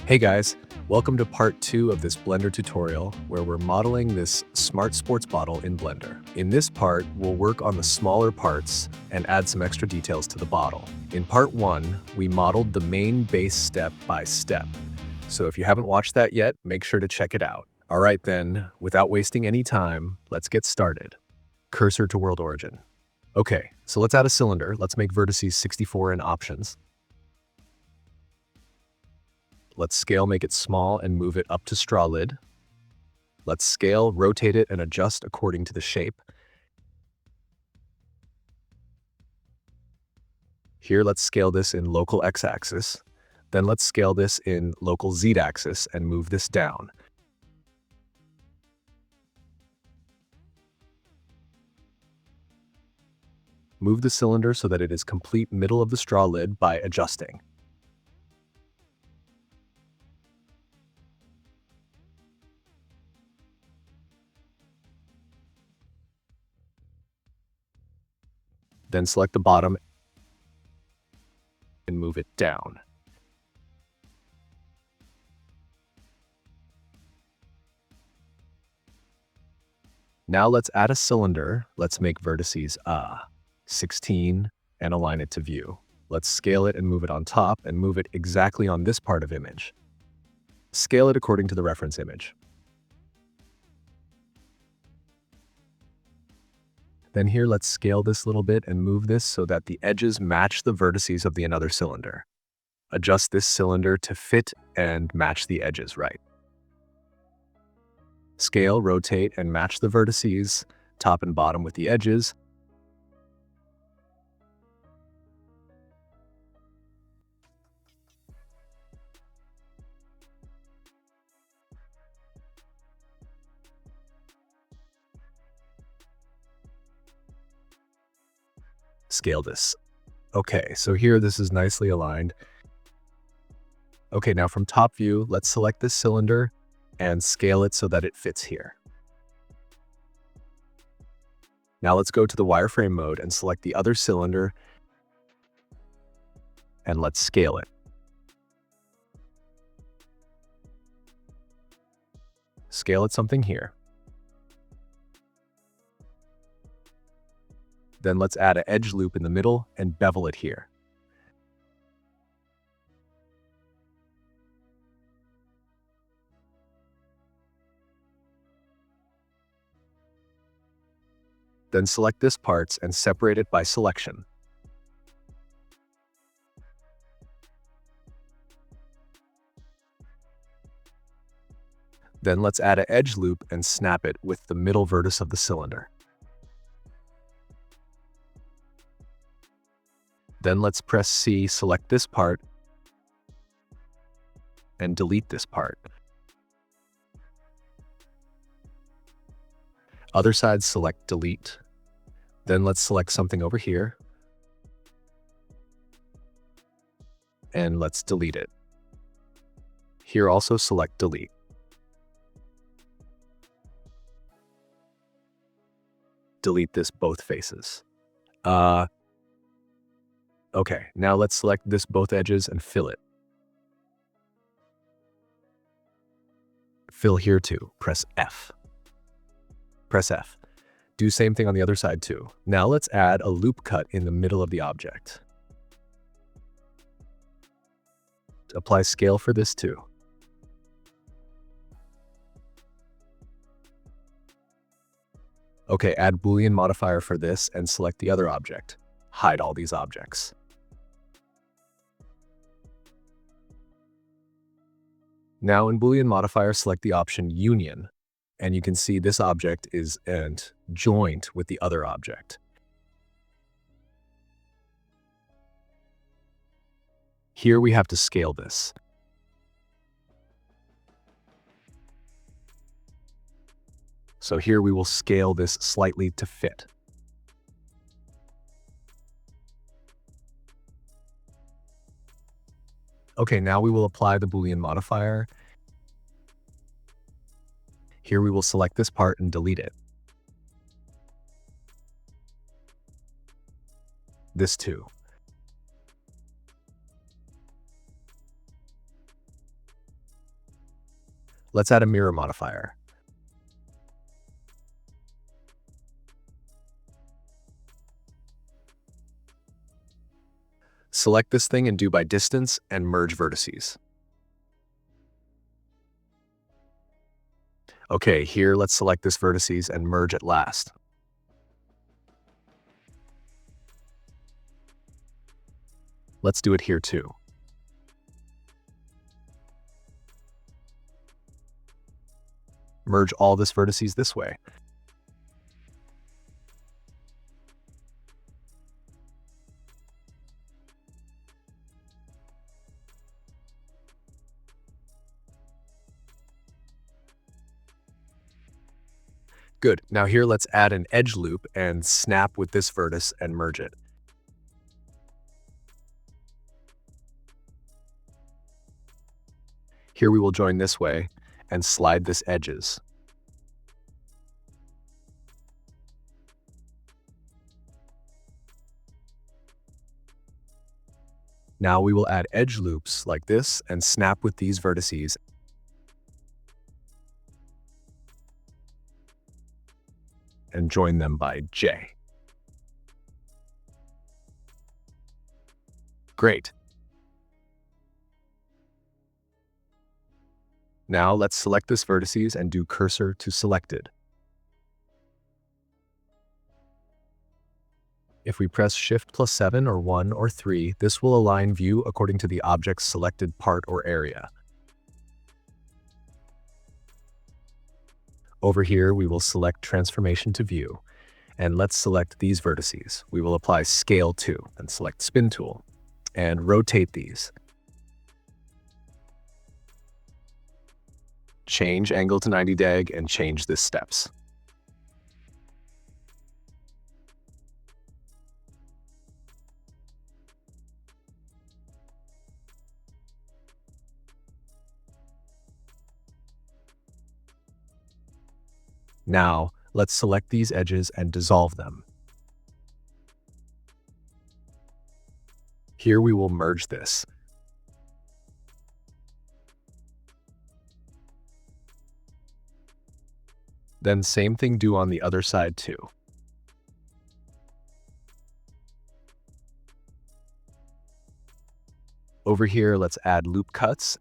Hey guys, welcome to part 2 of this Blender tutorial where we're modeling this smart sports bottle in Blender. In this part, we'll work on the smaller parts and add some extra details to the bottle. In part 1, we modeled the main base step by step. So if you haven't watched that yet, make sure to check it out. All right then, without wasting any time, let's get started. Cursor to world origin. Okay, so let's add a cylinder. Let's make vertices 64 in options. Let's scale, make it small, and move it up to straw lid. Let's scale, rotate it, and adjust according to the shape. Here, let's scale this in local x-axis. Then let's scale this in local z-axis and move this down. Move the cylinder so that it is complete middle of the straw lid by adjusting. Then select the bottom and move it down. Now let's add a cylinder. Let's make vertices 16 and align it to view. Let's scale it and move it on top and move it exactly on this part of image. Scale it according to the reference image. Then here, let's scale this little bit and move this so that the edges match the vertices of the another cylinder. Adjust this cylinder to fit and match the edges right. Scale, rotate, and match the vertices, top and bottom with the edges. Scale this. Okay, so here this is nicely aligned. Okay, now from top view, let's select this cylinder and scale it so that it fits here. Now let's go to the wireframe mode and select the other cylinder and let's scale it. Scale it something here. Then let's add an edge loop in the middle and bevel it here. Then select this parts and separate it by selection. Then let's add an edge loop and snap it with the middle vertex of the cylinder. Then let's press C, select this part, and delete this part. Other side, select delete. Then let's select something over here, and let's delete it. Here also select delete. Delete this both faces. Okay, now let's select this both edges and fill it. Fill here too, press F. Press F. Do same thing on the other side too. Now let's add a loop cut in the middle of the object. Apply scale for this too. Okay, add Boolean modifier for this and select the other object. Hide all these objects. Now in Boolean modifier, select the option union, and you can see this object is joined with the other object. Here we have to scale this. So here we will scale this slightly to fit. Okay, now we will apply the Boolean modifier. Here we will select this part and delete it. This too. Let's add a mirror modifier. Select this thing and do by distance and merge vertices. Okay, here let's select this vertices and merge at last. Let's do it here too. Merge all this vertices this way. Good. Now here let's add an edge loop and snap with this vertex and merge it. Here we will join this way and slide this edges. Now we will add edge loops like this and snap with these vertices and join them by J. Great. Now let's select this vertices and do cursor to selected. If we press Shift plus 7 or 1 or 3, this will align view according to the object's selected part or area. Over here, we will select Transformation to View, and let's select these vertices. We will apply Scale to, and select Spin Tool, and rotate these. Change Angle to 90 deg, and change this steps. Now, let's select these edges and dissolve them. Here we will merge this. Then same thing do on the other side too. Over here, let's add loop cuts.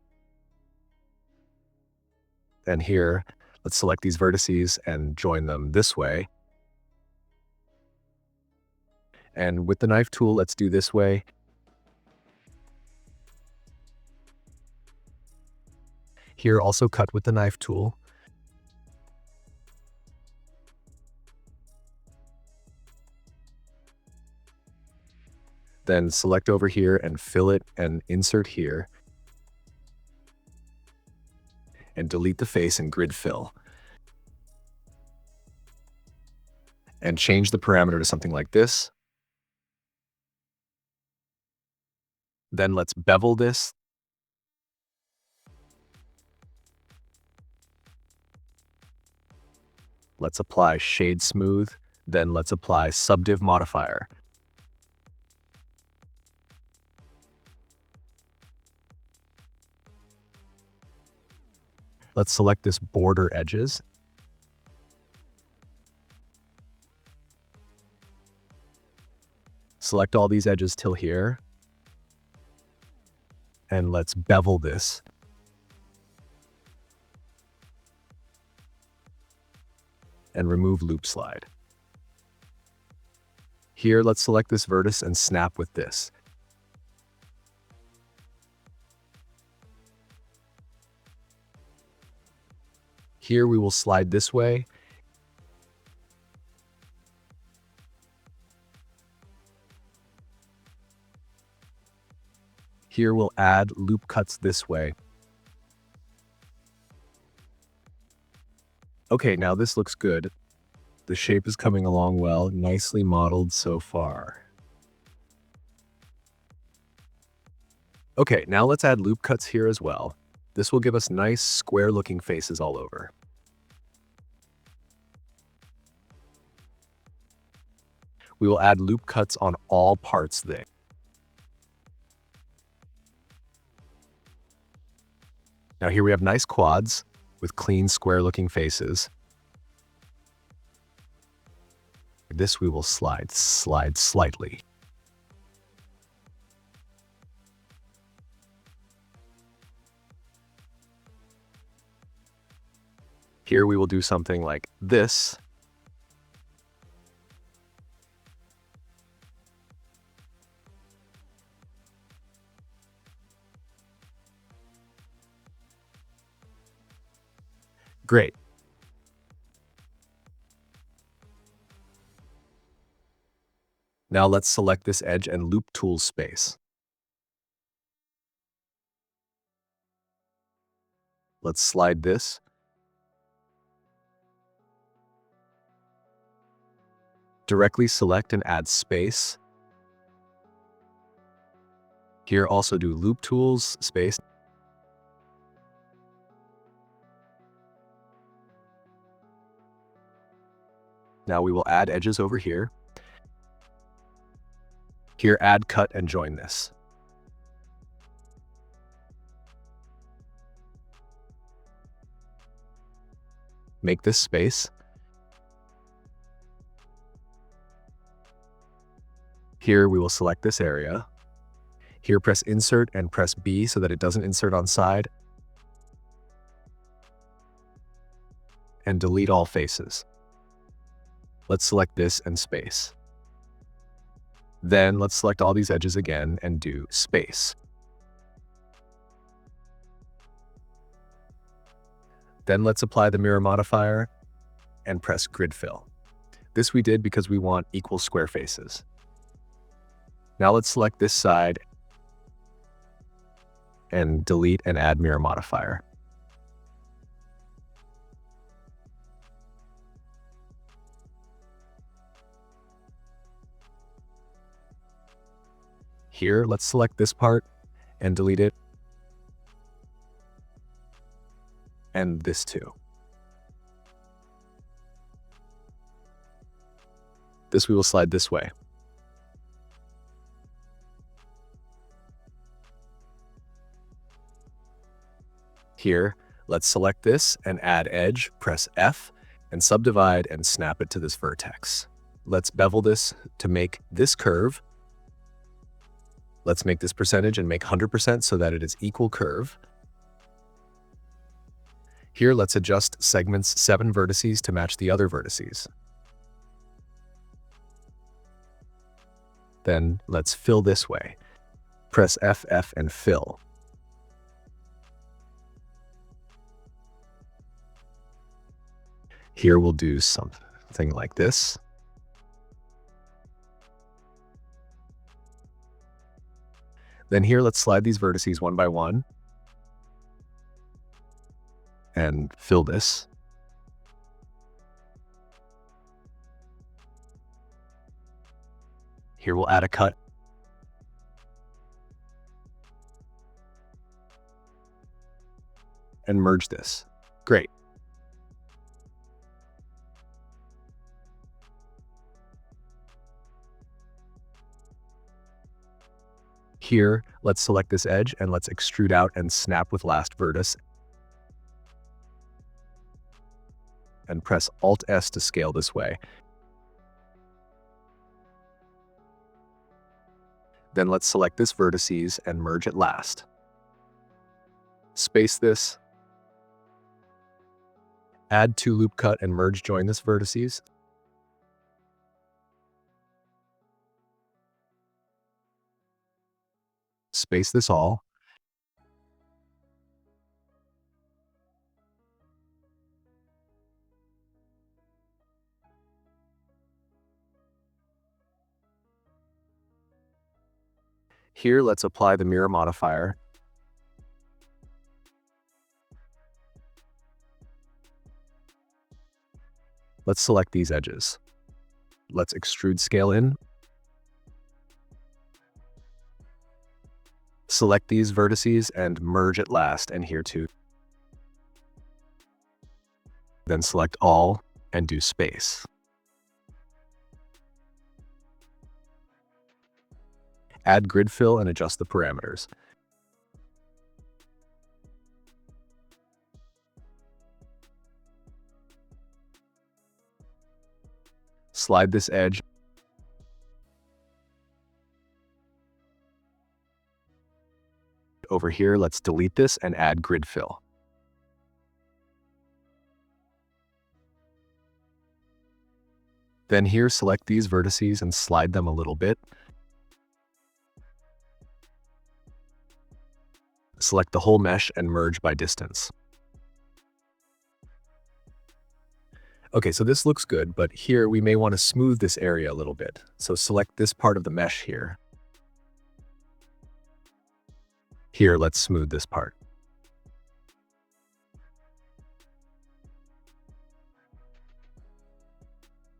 And here, let's select these vertices and join them this way. And with the knife tool, let's do this way. Here, also cut with the knife tool. Then select over here and fill it and insert here. And delete the face and grid fill. And change the parameter to something like this. Then let's bevel this. Let's apply Shade Smooth. Then let's apply Subdiv Modifier. Let's select this border edges. Select all these edges till here. And let's bevel this. And remove loop slide. Here, let's select this vertex and snap with this. Here we will slide this way. Here we'll add loop cuts this way. Okay, now this looks good. The shape is coming along well, nicely modeled so far. Okay, now let's add loop cuts here as well. This will give us nice square-looking faces all over. We will add loop cuts on all parts there. Now here we have nice quads. with clean, square-looking faces. This we will slide slightly. Here we will do something like this. Great. Now let's select this edge and loop tools space. Let's slide this. Directly select and add space. Here also do loop tools space. Now we will add edges over here. Here add cut and join this. Make this space. Here we will select this area. Here press insert and press B so that it doesn't insert on side. And delete all faces. Let's select this and space. Then let's select all these edges again and do space. Then let's apply the mirror modifier and press grid fill. This we did because we want equal square faces. Now let's select this side and delete and add mirror modifier. Here, let's select this part and delete it. And this too. This we will slide this way. Here, let's select this and add edge, press F, and subdivide and snap it to this vertex. Let's bevel this to make this curve. Let's make this percentage and make 100% so that it is equal curve. Here, let's adjust segments 7 vertices to match the other vertices. Then let's fill this way. Press FF and fill. Here we'll do something like this. Then here, let's slide these vertices one by one and fill this. Here we'll add a cut. And merge this. Great. Here, let's select this edge and let's extrude out and snap with last vertex. And press Alt-S to scale this way. Then let's select this vertices and merge it last. Space this. Add 2 loop cut and merge join this vertices. Space this all. Here, let's apply the mirror modifier. Let's select these edges. Let's extrude scale in. Select these vertices and merge at last, and here too. Then select all and do space. Add grid fill and adjust the parameters. Slide this edge over here. Let's delete this and add grid fill. Then here, select these vertices and slide them a little bit. Select the whole mesh and merge by distance. Okay, so this looks good, but here we may want to smooth this area a little bit. So select this part of the mesh here. Here, let's smooth this part.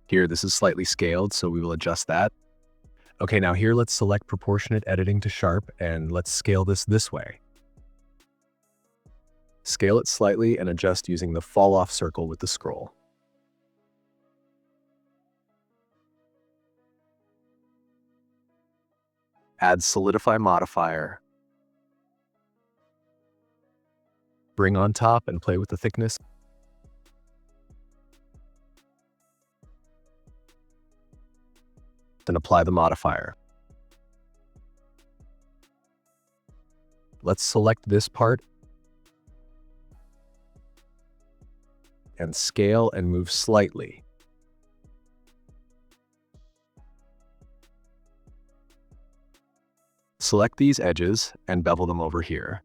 Here, this is slightly scaled, so we will adjust that. Okay, now here, let's select proportionate editing to sharp, and let's scale this way. Scale it slightly and adjust using the fall off circle with the scroll. Add solidify modifier. Bring on top and play with the thickness. Then apply the modifier. Let's select this part and scale and move slightly. Select these edges and bevel them over here.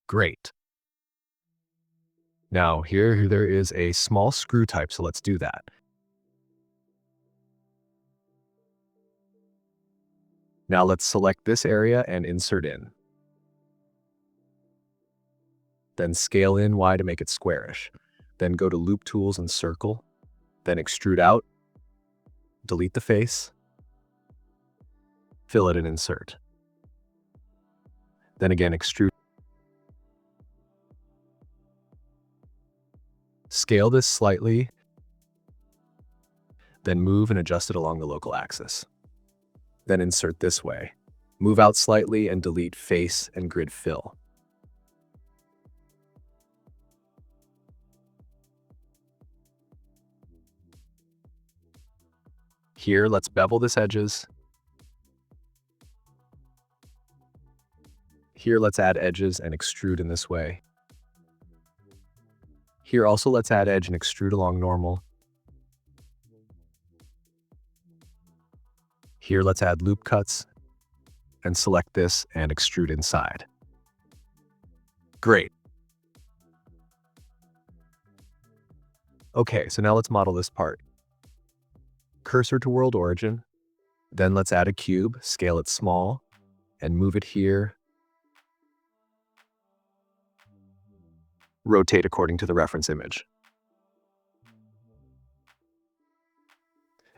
Great. Now here there is a small screw type, so let's do that. Now let's select this area and insert in. Then scale in Y to make it squarish. Then go to Loop Tools and Circle. Then extrude out. Delete the face. Fill it and insert. Then again extrude. Scale this slightly. Then move and adjust it along the local axis. Then insert this way. Move out slightly and delete face and grid fill. Here, let's bevel this edges. Here, let's add edges and extrude in this way. Here also, let's add edge and extrude along normal. Here, let's add loop cuts and select this and extrude inside. Great. Okay, so now let's model this part. Cursor to world origin. Then let's add a cube, scale it small, and move it here. Rotate according to the reference image.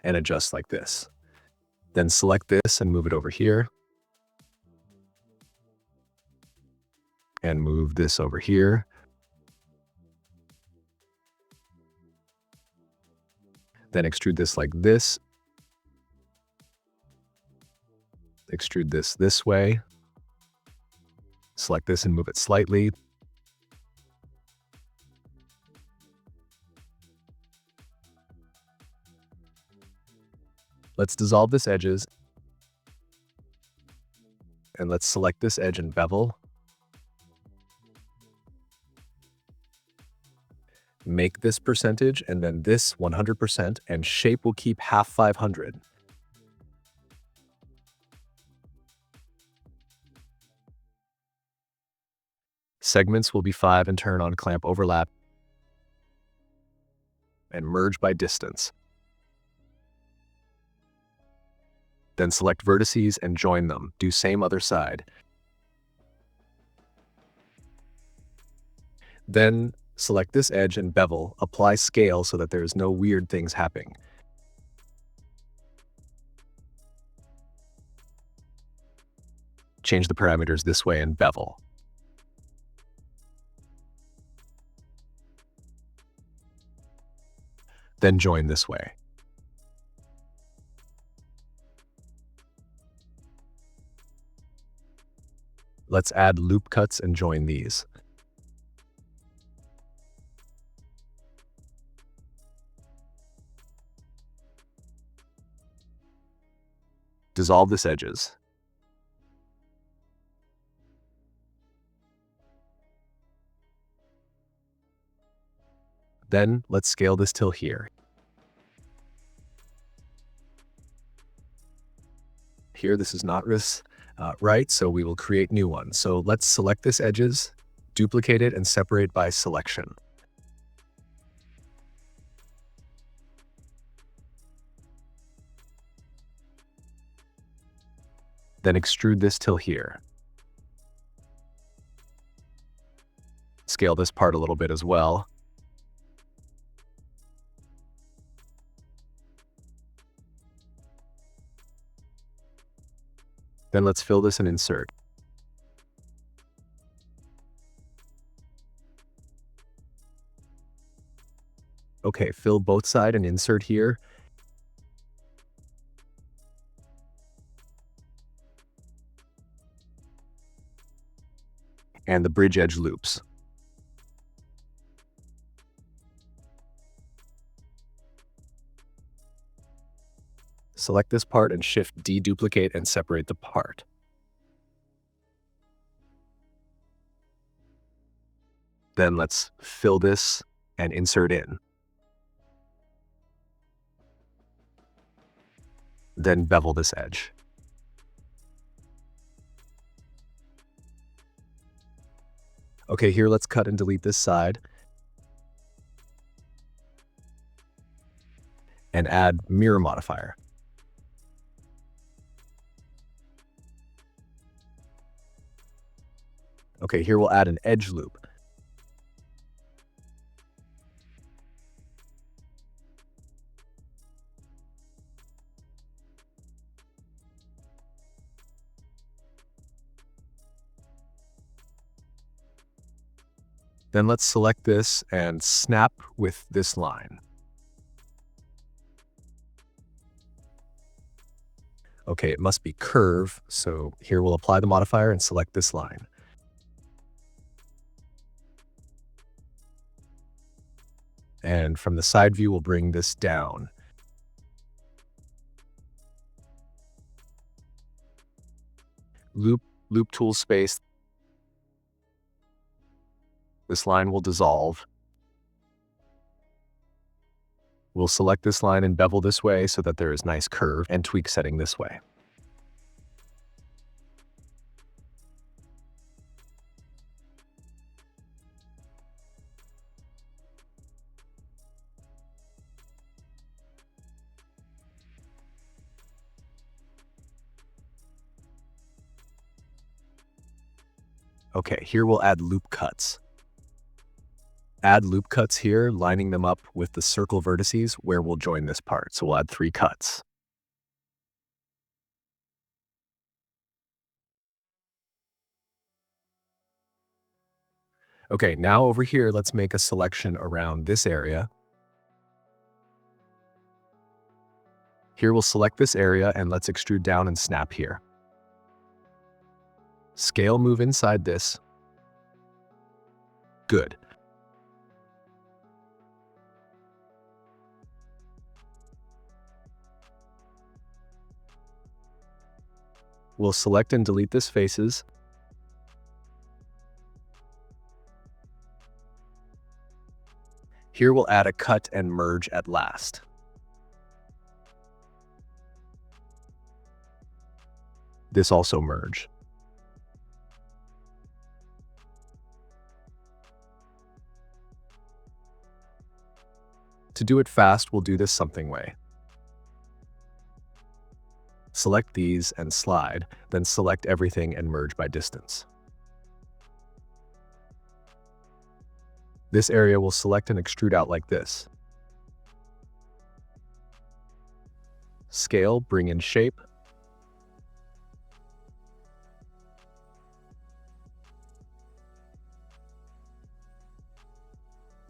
And adjust like this. Then select this and move it over here. And move this over here. Then extrude this like this. Extrude this way. Select this and move it slightly. Let's dissolve this edges. And let's select this edge and bevel. Make this percentage and then this 100%, and shape will keep half 500. Segments will be 5 and turn on clamp overlap and merge by distance. Then select vertices and join them. Do same other side. Then select this edge and bevel. Apply scale so that there is no weird things happening. Change the parameters this way and bevel. Then join this way. Let's add loop cuts and join these. Dissolve this edges. Then let's scale this till here. Here, this is not right, so we will create new ones. So let's select this edges, duplicate it, and separate by selection. Then extrude this till here. Scale this part a little bit as well. Then let's fill this and insert. Okay, fill both sides and insert here. And the bridge edge loops. Select this part and shift deduplicate and separate the part. Then let's fill this and insert in. Then bevel this edge. Okay, here let's cut and delete this side. And add mirror modifier. Okay, here we'll add an edge loop. Then let's select this and snap with this line. Okay, it must be curve, so here we'll apply the modifier and select this line. And from the side view, we'll bring this down. Loop tool space. This line will dissolve. We'll select this line and bevel this way so that there is nice curve, and tweak setting this way. Okay, here we'll add loop cuts. Add loop cuts here, lining them up with the circle vertices where we'll join this part. So we'll add 3 cuts. Okay, now over here, let's make a selection around this area. Here we'll select this area and let's extrude down and snap here. Scale move inside this. Good. We'll select and delete this faces. Here we'll add a cut and merge at last. This also merge. To do it fast, we'll do this something way. Select these and slide, then select everything and merge by distance. This area will select and extrude out like this. Scale, bring in shape.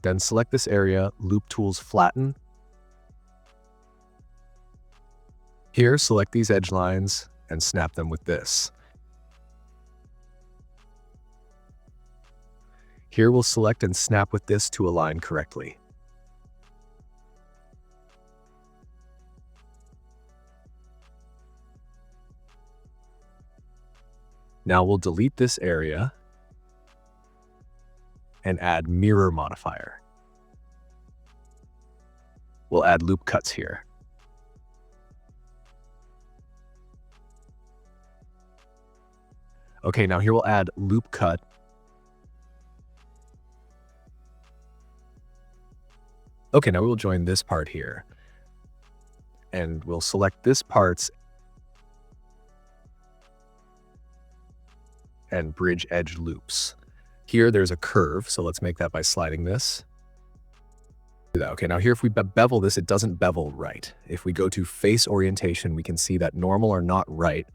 Then select this area, loop tools flatten. Here, select these edge lines and snap them with this. Here we'll select and snap with this to align correctly. Now we'll delete this area and add mirror modifier. We'll add loop cuts here. Okay, now here we'll add loop cut. Okay, now we'll join this part here. And we'll select this parts and bridge edge loops. Here there's a curve, so let's make that by sliding this. Okay, now here if we bevel this, it doesn't bevel right. If we go to face orientation, we can see that normal are not right.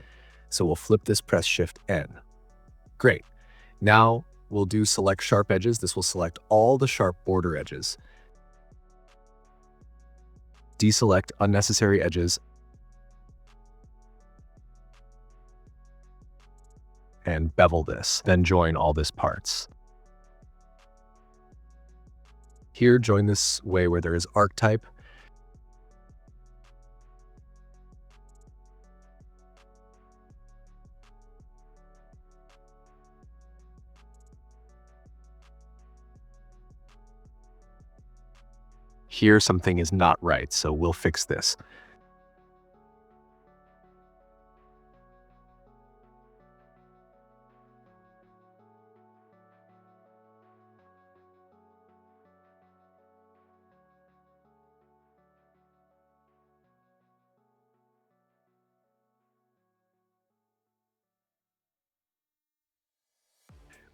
So we'll flip this, press Shift N. Great. Now we'll do select sharp edges. This will select all the sharp border edges. Deselect unnecessary edges. And bevel this, then join all this parts. Here, join this way where there is archetype. Here, something is not right, so we'll fix this.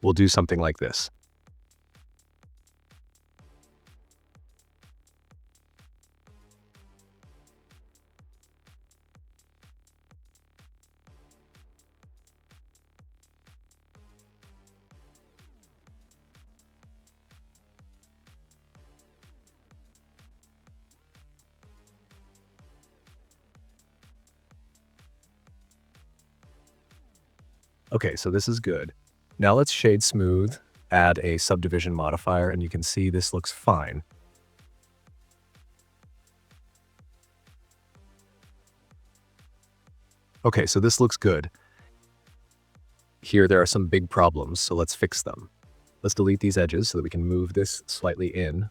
We'll do something like this. Okay, so this is good. Now let's shade smooth, add a subdivision modifier, and you can see this looks fine. Okay, so this looks good. Here there are some big problems, so let's fix them. Let's delete these edges so that we can move this slightly in.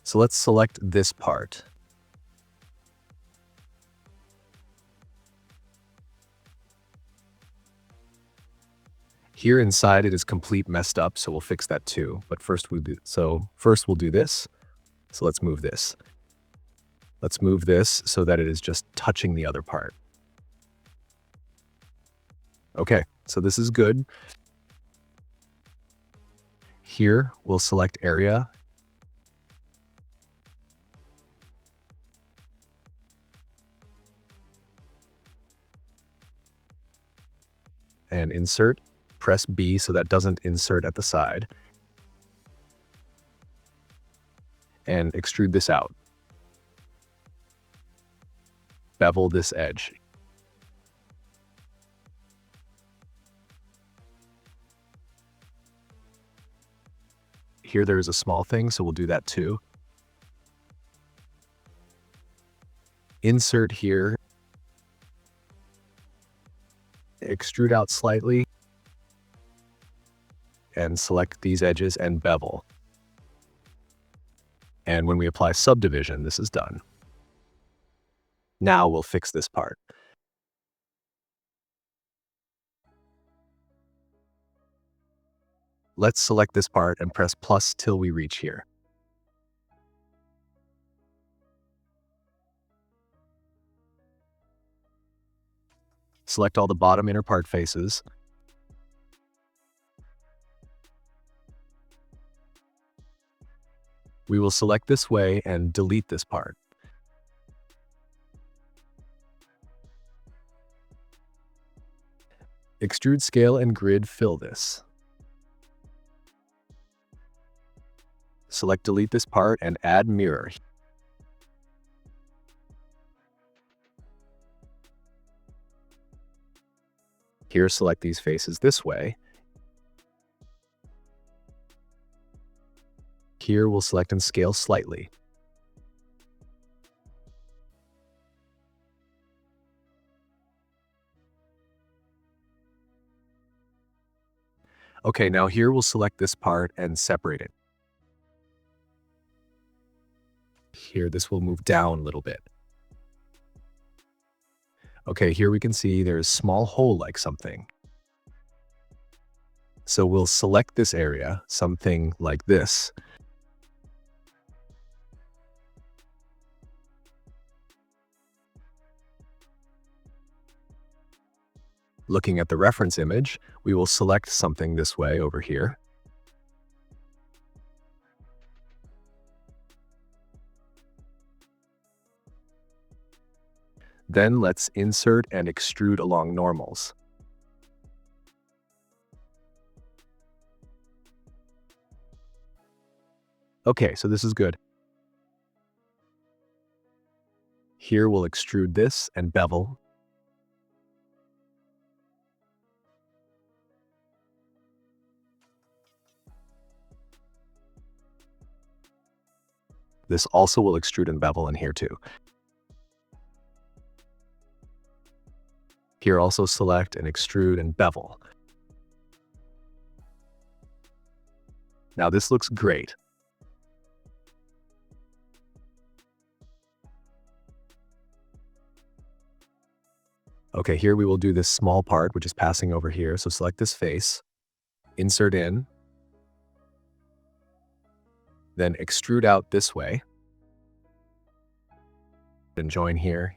So let's select this part. Here inside it is complete messed up, so we'll fix that too. But first we'll do this. So let's move this. Let's move this so that it is just touching the other part. Okay, so this is good. Here we'll select area. And insert. Press B so that doesn't insert at the side. And extrude this out. Bevel this edge. Here there is a small thing, so we'll do that too. Insert here. Extrude out slightly. And select these edges and bevel. And when we apply subdivision, this is done. Now we'll fix this part. Let's select this part and press plus till we reach here. Select all the bottom inner part faces. We will select this way and delete this part. Extrude scale and grid fill this. Select delete this part and add mirror. Here select these faces this way. Here we'll select and scale slightly. Okay, now here we'll select this part and separate it. Here, this will move down a little bit. Okay, here we can see there's a small hole like something. So we'll select this area, something like this. Looking at the reference image, we will select something this way over here. Then let's insert and extrude along normals. Okay, so this is good. Here we'll extrude this and bevel. This also will extrude and bevel in here too. Here also select and extrude and bevel. Now this looks great. Okay, here we will do this small part, which is passing over here. So select this face, insert in, then extrude out this way, then join here,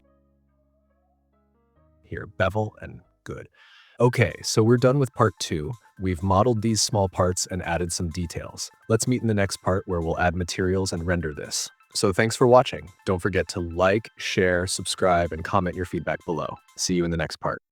here, bevel, and good. Okay, so we're done with part 2. We've modeled these small parts and added some details. Let's meet in the next part where we'll add materials and render this. So thanks for watching. Don't forget to like, share, subscribe, and comment your feedback below. See you in the next part.